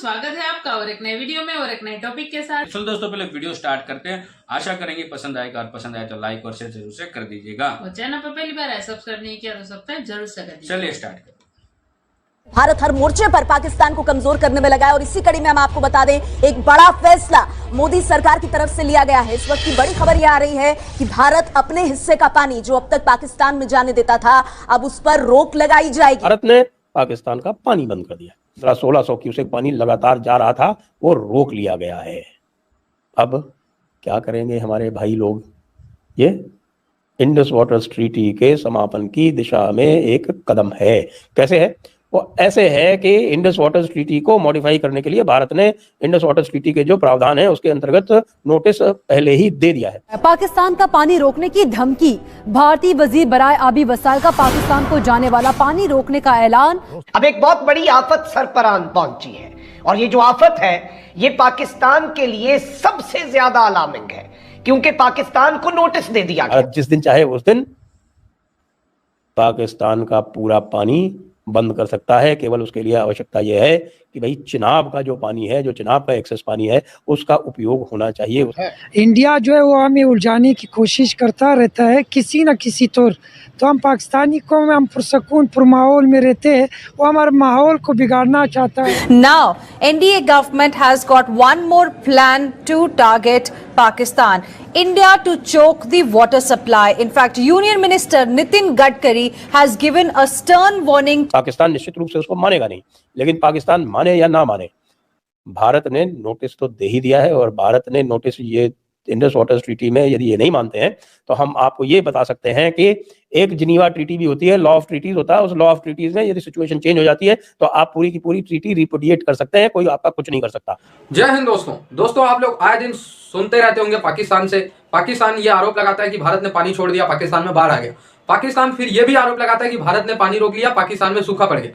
स्वागत है आपका और एक नए वीडियो में और एक नए टॉपिक के साथ। चलो दोस्तों, पहले वीडियो स्टार्ट करते हैं। आशा करेंगे पसंद आएगा, और पसंद आए तो लाइक और शेयर जरूर से कर दीजिएगा। और चैनल पर पहली बार है सब्सक्राइब नहीं किया तो सब्सक्राइब जरूर से कर दीजिए। चलिए स्टार्ट करते हैं। भारत हर मोर्चे पर पाकिस्तान को कमजोर करने में लगा है और इसी कड़ी में हम आपको बता दें, एक बड़ा फैसला मोदी सरकार की तरफ से लिया गया है। इस वक्त की बड़ी खबर यह आ रही है कि भारत अपने हिस्से का पानी जो अब तक पाकिस्तान में जाने देता था, अब उस पर रोक लगाई जाएगी। भारत ने पाकिस्तान का पानी बंद कर दिया। 1600 क्यूसेक पानी लगातार जा रहा था, वो रोक लिया गया है। अब क्या करेंगे हमारे भाई लोग? ये इंडस वाटर ट्रीटी के समापन की दिशा में एक कदम है। कैसे है? वो ऐसे है कि इंडस वाटर ट्रीटी को मॉडिफाई करने के लिए भारत ने इंडस वाटर ट्रीटी के जो प्रावधान है उसके अंतर्गत नोटिस पहले ही दे दिया है। पाकिस्तान का पानी रोकने की धमकी। भारतीय वजीर बराए आबी वसाइल का पाकिस्तान को जाने वाला पानी रोकने का ऐलान। अब एक बहुत बड़ी आफत सर पर आन पहुंची है और ये जो आफत है ये पाकिस्तान के लिए सबसे ज्यादा अलार्मिंग है, क्योंकि पाकिस्तान को नोटिस दे दिया गया। जिस दिन चाहे उस दिन पाकिस्तान का पूरा पानी बंद कर सकता है। केवल उसके लिए आवश्यकता यह है कि भाई चिनाब का जो पानी है, जो चिनाब का एक्सेस पानी है, उसका उपयोग होना चाहिए। इंडिया जो है वो हमें उलझाने की कोशिश करता रहता है किसी न किसी तौर। तो हम पाकिस्तानी को हम पुरसकून पुरमाहौल में रहते हैं, वो हमारे माहौल को बिगाड़ना चाहता है। Now, NDA government has got one more plan to target Pakistan. India to choke the water supply. In fact, Union Minister Nitin Gadkari has given a stern warning. Pakistan निश्चित रूप से उसको मानेगा नहीं, लेकिन पाकिस्तान माने या ना माने, भारत ने नोटिस तो दे ही दिया है। और भारत ने नोटिस ये इंडस वाटर ट्रीटी में यदि ये नहीं मानते हैं तो हम आपको ये बता सकते हैं कि एक जिनीवा ट्रीटी भी होती है, लॉ ऑफ ट्रीटीज होता है। उस लॉ ऑफ ट्रीटीज में यदि सिचुएशन चेंज हो जाती है तो आप पूरी की पूरी ट्रीटी रिपुडिएट कर सकते हैं, कोई आपका कुछ नहीं कर सकता। जय हिंद दोस्तों, आप लोग आए दिन सुनते रहते होंगे पाकिस्तान ये आरोप लगाता है कि भारत ने पानी छोड़ दिया, पाकिस्तान में बाढ़ आ गया। पाकिस्तान फिर ये भी आरोप लगाता है कि भारत ने पानी रोक लिया, पाकिस्तान में सूखा पड़ गया।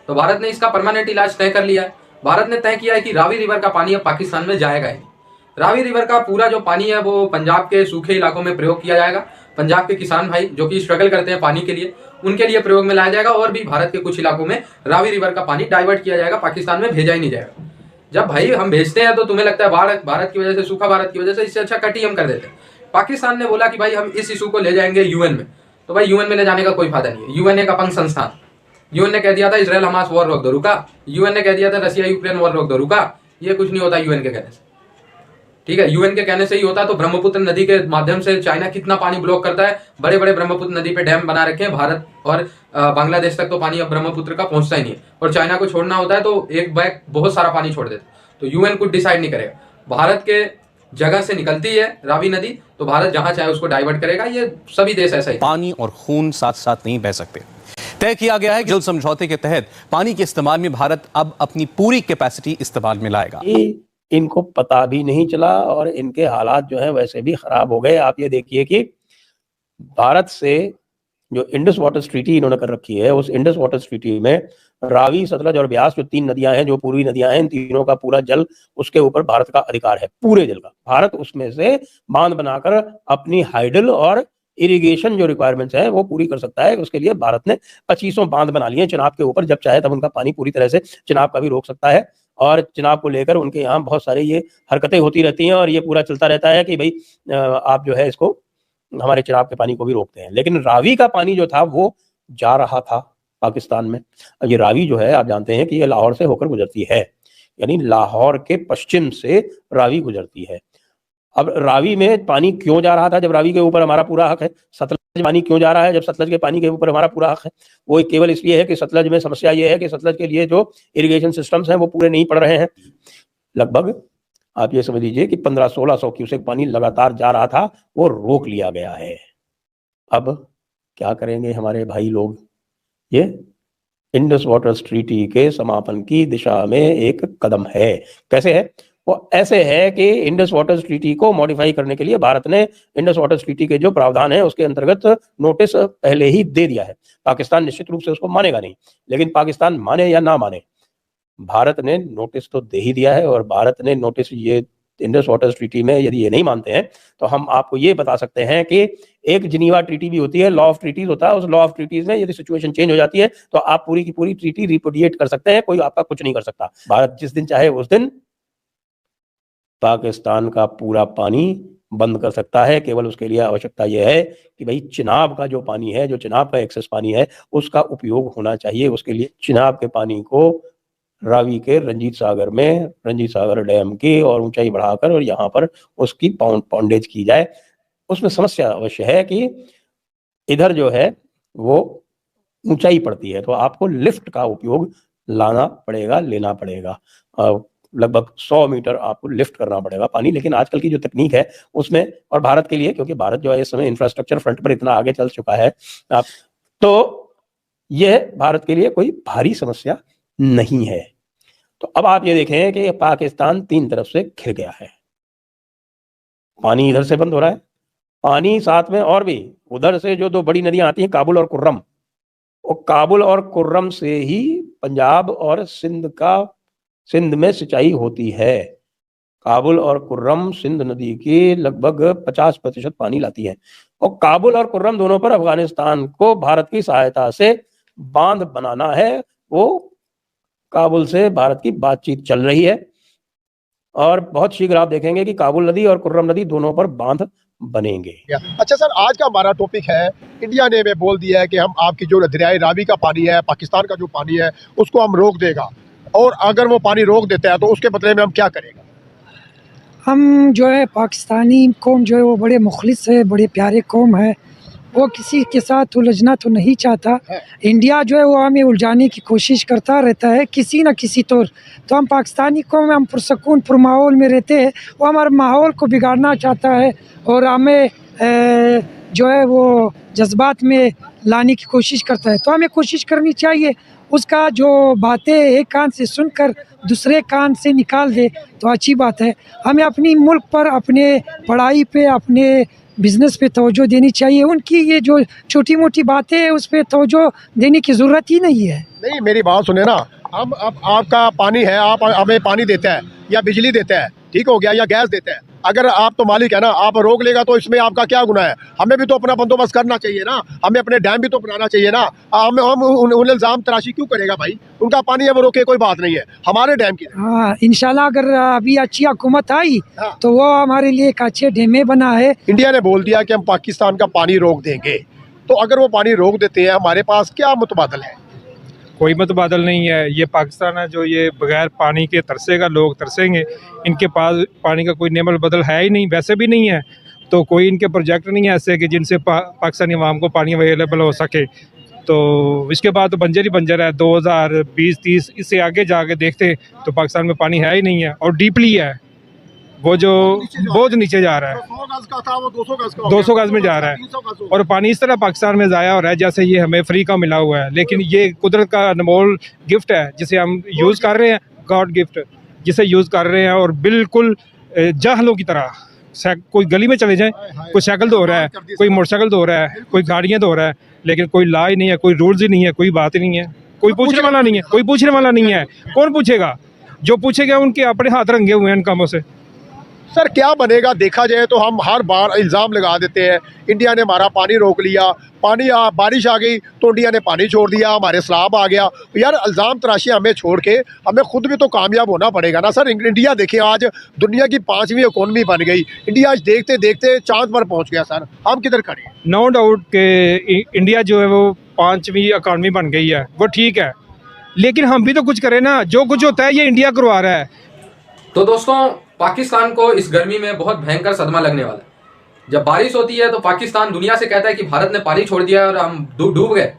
तो भारत ने इसका परमानेंट इलाज तय कर लिया है। भारत ने तय किया है कि रावी रिवर का पानी अब पाकिस्तान में जाएगा ही। रावी रिवर का पूरा जो पानी है वो पंजाब के सूखे इलाकों में प्रयोग किया जाएगा। पंजाब के किसान भाई जो कि स्ट्रगल करते हैं पानी के लिए, उनके लिए प्रयोग में लाया जाएगा। और भी भारत के कुछ इलाकों में रावी रिवर का पानी डाइवर्ट किया जाएगा, पाकिस्तान में भेजा ही नहीं जाएगा। जब भाई हम भेजते हैं तो तुम्हें लगता है बाढ़ भारत की वजह से, सूखा भारत की वजह से, इससे अच्छा कट ही हम कर देते हैं। पाकिस्तान ने बोला कि भाई हम इस इशू को ले जाएंगे यूएन में। तो भाई यूएन में ले जाने का कोई फायदा नहीं है। यूएन एक अपंग संस्थान। यूएन ने कह दिया था इजराइल हमास वॉर रोक दो, रुका। यूएन ने कह दिया था रशिया यूक्रेन वॉर रोक दो, रुका। ये कुछ नहीं होता यूएन के कहने से, ठीक है। यूएन के कहने से ही होता। तो ब्रह्मपुत्र नदी के माध्यम से चाइना कितना पानी ब्लॉक करता है। बड़े बड़े ब्रह्मपुत्र नदी पे डैम बना रखे हैं। भारत और बांग्लादेश तक तो पानी अब ब्रह्मपुत्र का पहुंचता ही नहीं है। और चाइना को छोड़ना होता है तो एक बैग बहुत सारा पानी छोड़ देते। तो यूएन कुछ डिसाइड नहीं करेगा। भारत के जगह से निकलती है रावी नदी, तो भारत जहां चाहे उसको डाइवर्ट करेगा। ये सभी देश ऐसा ही। पानी और खून साथ साथ नहीं बह सकते। तय किया गया है कि जल समझौते के तहत पानी के इस्तेमाल में भारत अब अपनी पूरी कैपेसिटी इस्तेमाल में लाएगा। इनको पता भी नहीं चला और इनके हालात जो है वैसे भी खराब हो गए। आप ये देखिए कि भारत से जो इंडस वाटर ट्रीटी इन्होंने कर रखी है, उस इंडस वाटर ट्रीटी में रावी, सतलज और ब्यास जो 3 नदियां हैं, जो पूर्वी नदियां हैं, इन तीनों का पूरा जल उसके ऊपर भारत का अधिकार है, पूरे जल का। भारत उसमें से बांध बनाकर अपनी हाइडल और इरिगेशन जो रिक्वायरमेंट्स है वो पूरी कर सकता है। उसके लिए भारत ने 2500 बांध बना लिए चिनाब के ऊपर। जब चाहे तब उनका पानी पूरी तरह से चिनाब का भी रोक सकता है। और चिनाब को लेकर उनके यहाँ बहुत सारे ये हरकतें होती रहती हैं और ये पूरा चलता रहता है कि भाई आप जो है इसको हमारे चिनाब के पानी को भी रोकते हैं। लेकिन रावी का पानी जो था वो जा रहा था पाकिस्तान में। ये रावी जो है आप जानते हैं कि ये लाहौर से होकर गुजरती है, यानी लाहौर के पश्चिम से रावी गुजरती है। अब रावी में पानी क्यों जा रहा था जब रावी के ऊपर हमारा पूरा हक है? सतलज पानी क्यों जा रहा है जब सतलज के पानी के ऊपर हमारा पूरा हक है? वो केवल इसलिए है कि सतलज में समस्या ये है कि सतलज के लिए जो इरिगेशन सिस्टम्स हैं वो पूरे नहीं पड़ रहे हैं। लगभग आप ये समझ लीजिए कि 1500-1600 क्यूसेक पानी लगातार जा रहा था, वो रोक लिया गया है। अब क्या करेंगे हमारे भाई लोग? ये इंडस वाटर ट्रीटी के समापन की दिशा में एक कदम है। कैसे है? वो ऐसे है कि इंडस वाटर ट्रीटी को मॉडिफाई करने के लिए भारत ने इंडस वाटर ट्रीटी के जो प्रावधान है उसके अंतर्गत नोटिस पहले ही दे दिया है। पाकिस्तान निश्चित रूप से उसको मानेगा नहीं, लेकिन पाकिस्तान माने या ना माने, भारत ने नोटिस तो दे ही दिया है। और भारत ने नोटिस ये इंडस वाटर ट्रीटी में यदि ये नहीं मानते हैं तो हम आपको ये बता सकते हैं कि एक जिनीवा ट्रीटी भी होती है, लॉ ऑफ ट्रीटीज होता है। उस लॉ ऑफ ट्रीटीज में यदि सिचुएशन चेंज हो जाती है तो आप पूरी की पूरी ट्रीटी रिपुडिएट कर सकते हैं, कोई आपका कुछ नहीं कर सकता। भारत जिस दिन चाहे उस दिन पाकिस्तान का पूरा पानी बंद कर सकता है। केवल उसके लिए आवश्यकता यह है कि भाई चिनाब का जो पानी है, जो चिनाब का एक्सेस पानी है, उसका उपयोग होना चाहिए। उसके लिए चिनाब के पानी को रावी के रंजीत सागर में, रंजीत सागर डैम की और ऊंचाई बढ़ाकर और यहाँ पर उसकी पाउंडेज की जाए। उसमें समस्या अवश्य है कि इधर जो है वो ऊंचाई पड़ती है तो आपको लिफ्ट का उपयोग लेना पड़ेगा। लगभग 100 मीटर आपको लिफ्ट करना पड़ेगा पानी। लेकिन आजकल की जो तकनीक है उसमें, और भारत के लिए, क्योंकि भारत जो है इस समय इंफ्रास्ट्रक्चर फ्रंट पर इतना आगे चल चुका है, तो यह भारत के लिए कोई भारी समस्या नहीं है। तो अब आप ये देखें कि पाकिस्तान 3 तरफ से घिर गया है। पानी इधर से बंद हो रहा है, पानी साथ में और भी उधर से जो 2 बड़ी नदियां आती हैं, काबुल और कुर्रम, और काबुल और कुर्रम से ही पंजाब और सिंध में सिंचाई होती है। काबुल और कुर्रम सिंध नदी की लगभग 50% पानी लाती है, और काबुल और कुर्रम दोनों पर अफगानिस्तान को भारत की सहायता से बांध बनाना है। वो काबुल से भारत की बातचीत चल रही है और बहुत शीघ्र आप देखेंगे कि काबुल नदी और कुर्रम नदी दोनों पर बांध बनेंगे। अच्छा सर, आज का हमारा टॉपिक है, इंडिया ने बोल दिया है कि हम आपकी जो दरियाई रावी का पानी है, पाकिस्तान का जो पानी है, उसको हम रोक देगा, और अगर वो पानी रोक देता है तो उसके बदले में हम क्या करेंगे? हम जो है पाकिस्तानी कौम जो है वो बड़े मुखलिस है, बड़े प्यारे कौम है, वो किसी के साथ उलझना तो नहीं चाहता। इंडिया जो है वो हमें उलझाने की कोशिश करता रहता है किसी न किसी तौर। तो हम पाकिस्तानी कौम, हम पुरसकून पुरमाहौल में रहते हैं, वो हमारे माहौल को बिगाड़ना चाहता है और हमें जो है वो जज्बात में लाने की कोशिश करता है। तो हमें कोशिश करनी चाहिए उसका जो बातें एक कान से सुनकर दूसरे कान से निकाल दे तो अच्छी बात है। हमें अपनी मुल्क पर, अपने पढ़ाई पे, अपने बिजनेस पे तवज्जो देनी चाहिए। उनकी ये जो छोटी मोटी बातें हैं उस पर तवज्जो देने की ज़रूरत ही नहीं है। नहीं, मेरी बात सुने ना, हम अब आपका पानी है, आप हमें पानी देते हैं या बिजली देते हैं, ठीक हो गया, या गैस देते हैं, अगर आप तो मालिक है ना, आप रोक लेगा तो इसमें आपका क्या गुनाह है? हमें भी तो अपना बंदोबस्त करना चाहिए ना, हमें अपने डैम भी तो बनाना चाहिए ना। हम उन इल्ज़ाम तराशी क्यों करेगा भाई? उनका पानी है वो रोके, कोई बात नहीं है, हमारे डैम की। हाँ, इंशाल्लाह अगर अभी अच्छी हुकूमत आई तो वो हमारे लिए एक अच्छे डैम बना है। इंडिया ने बोल दिया कि हम पाकिस्तान का पानी रोक देंगे, तो अगर वो पानी रोक देते हैं हमारे पास क्या मुतबादल है? कोई मुतबादल नहीं है। ये पाकिस्तान है जो ये बगैर पानी के तरसेगा, लोग तरसेंगे। इनके पास पानी का कोई नेमल बदल है ही नहीं, वैसे भी नहीं है, तो कोई इनके प्रोजेक्ट नहीं है ऐसे कि जिनसे पाकिस्तानी अवाम को पानी अवेलेबल हो सके। तो इसके बाद तो बंजर ही बंजर है। 2020-30 इससे आगे जाके देखते तो पाकिस्तान में पानी है ही नहीं है, और डीपली है, वो जो बहुत नीचे जा रहा है, 100 गज का था वो 200 गज में जा रहा है। और पानी इस तरह पाकिस्तान में ज़ाया हो रहा है जैसे ये हमें फ्री का मिला हुआ है। लेकिन ये कुदरत का अनमोल गिफ्ट है जिसे हम यूज़ कर रहे हैं, गॉड गिफ्ट जिसे यूज़ कर रहे हैं, और बिल्कुल जाहलों की तरह। कोई गली में चले जाए, कोई साइकिल धो रहा है, कोई मोटरसाइकिल धो रहा है, कोई गाड़ियाँ धो रहा है, लेकिन कोई लॉ ही नहीं है, कोई रूल्स ही नहीं है, कोई बात ही नहीं है, कोई पूछने वाला नहीं है, कोई पूछने वाला नहीं है। कौन पूछेगा? जो पूछेगा उनके अपने हाथ रंगे हुए हैं इन कामों से। सर क्या बनेगा? देखा जाए तो हम हर बार इल्ज़ाम लगा देते हैं इंडिया ने हमारा पानी रोक लिया, बारिश आ गई तो इंडिया ने पानी छोड़ दिया, हमारे सैलाब आ गया। यार इल्ज़ाम तराशी हमें छोड़ के हमें खुद भी तो कामयाब होना पड़ेगा ना सर। इंडिया देखिए आज दुनिया की 5वीं इकोनॉमी बन गई, इंडिया आज देखते देखते चांद पर पहुंच गया सर, हम किधर खड़े हैं? नो डाउट के इंडिया जो है वो 5वीं इकोनॉमी बन गई है, वो ठीक है, लेकिन हम भी तो कुछ करें ना। जो कुछ होता है ये इंडिया करवा रहा है। तो दोस्तों, पाकिस्तान को इस गर्मी में बहुत भयंकर सदमा लगने वाला है। जब बारिश होती है तो पाकिस्तान दुनिया से कहता है कि भारत ने पानी छोड़ दिया और हम डूब गए,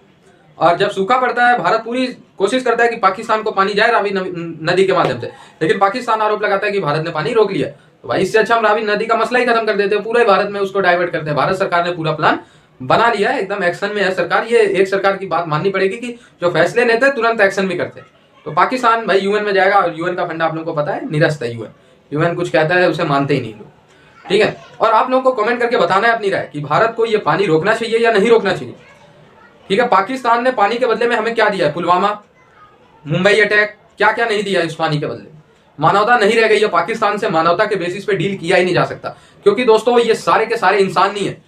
और जब सूखा पड़ता है भारत पूरी कोशिश करता है कि पाकिस्तान को पानी जाए रावी नदी के माध्यम से, लेकिन पाकिस्तान आरोप लगाता है कि भारत ने पानी रोक लिया। तो भाई इससे अच्छा हम रावी नदी का मसला ही खत्म कर देते हैं, पूरे भारत में उसको डाइवर्ट करते हैं। भारत सरकार ने पूरा प्लान बना लिया है, एकदम एक्शन में है सरकार। ये एक सरकार की बात माननी पड़ेगी कि जो फैसले लेते हैं तुरंत एक्शन भी करते हैं। तो पाकिस्तान भाई यूएन में जाएगा, और यूएन का फंडा आप लोगों को पता है निरस्त है। यूएन कुछ कहता है उसे मानते ही नहीं लोग, ठीक है। और आप लोगों को कमेंट करके बताना है अपनी राय कि भारत को ये पानी रोकना चाहिए या नहीं रोकना चाहिए, ठीक है। पाकिस्तान ने पानी के बदले में हमें क्या दिया है? पुलवामा, मुंबई अटैक, क्या क्या नहीं दिया इस पानी के बदले। मानवता नहीं रह गई है। पाकिस्तान से मानवता के बेसिस पे डील किया ही नहीं जा सकता, क्योंकि दोस्तों ये सारे के सारे इंसान नहीं है,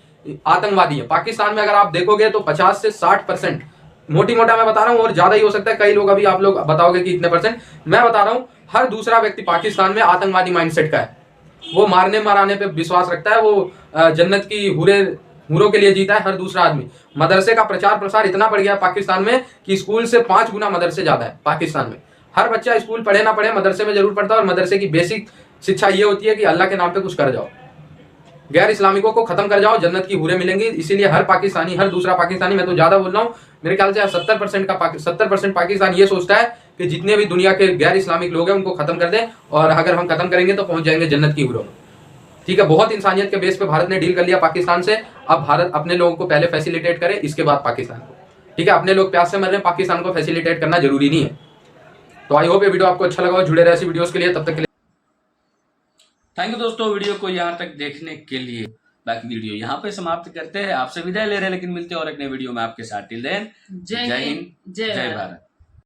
आतंकवादी है। पाकिस्तान में अगर आप देखोगे तो 50 से 60%, मोटी मोटा मैं बता रहा हूँ, और ज्यादा ही हो सकता है, कई लोग अभी आप लोग बताओगे कि इतने परसेंट, मैं बता रहा हूँ हर दूसरा व्यक्ति पाकिस्तान में आतंकवादी माइंडसेट का है। वो मारने मराने पे विश्वास रखता है, वो जन्नत की हूरों के लिए जीता है हर दूसरा आदमी। मदरसे का प्रचार प्रसार इतना बढ़ गया है पाकिस्तान में कि स्कूल से 5 गुना मदरसे ज्यादा है पाकिस्तान में। हर बच्चा स्कूल पढ़े ना पढ़े मदरसे में जरूर पढ़ता है, और मदरसे की बेसिक शिक्षा ये होती है कि अल्लाह के नाम पे कुछ कर जाओ, गैर इस्लामिकों को खत्म कर जाओ, जन्नत की हूरें मिलेंगी। इसीलिए हर पाकिस्तानी, हर दूसरा पाकिस्तानी, मैं तो ज्यादा बोल रहा हूँ, मेरे ख्याल से 70% पाकिस्तान ये सोचता है कि जितने भी दुनिया के गैर इस्लामिक लोग हैं उनको खत्म कर दें, और अगर हम खत्म करेंगे तो पहुंच जाएंगे जन्नत की हूरों में। ठीक है, बहुत इंसानियत के बेस पे भारत ने डील कर लिया पाकिस्तान से। अब भारत अपने लोगों को पहले फैसिलिटेट करे, इसके बाद पाकिस्तान को। ठीक है, अपने लोग प्यास से मर रहे हैं, पाकिस्तान को फैसिलिटेट करना जरूरी नहीं है। तो आई होप ये वीडियो आपको अच्छा लगा हो, जुड़े रहे ऐसी वीडियोस के लिए। तब तक के लिए थैंक यू दोस्तों, वीडियो को यहाँ तक देखने के लिए। बाकी वीडियो यहाँ पे समाप्त करते हैं, आपसे विदाई ले रहे हैं, लेकिन मिलते हैं और एक नए वीडियो में आपके साथ। टिल देन, जय हिंद, जय भारत।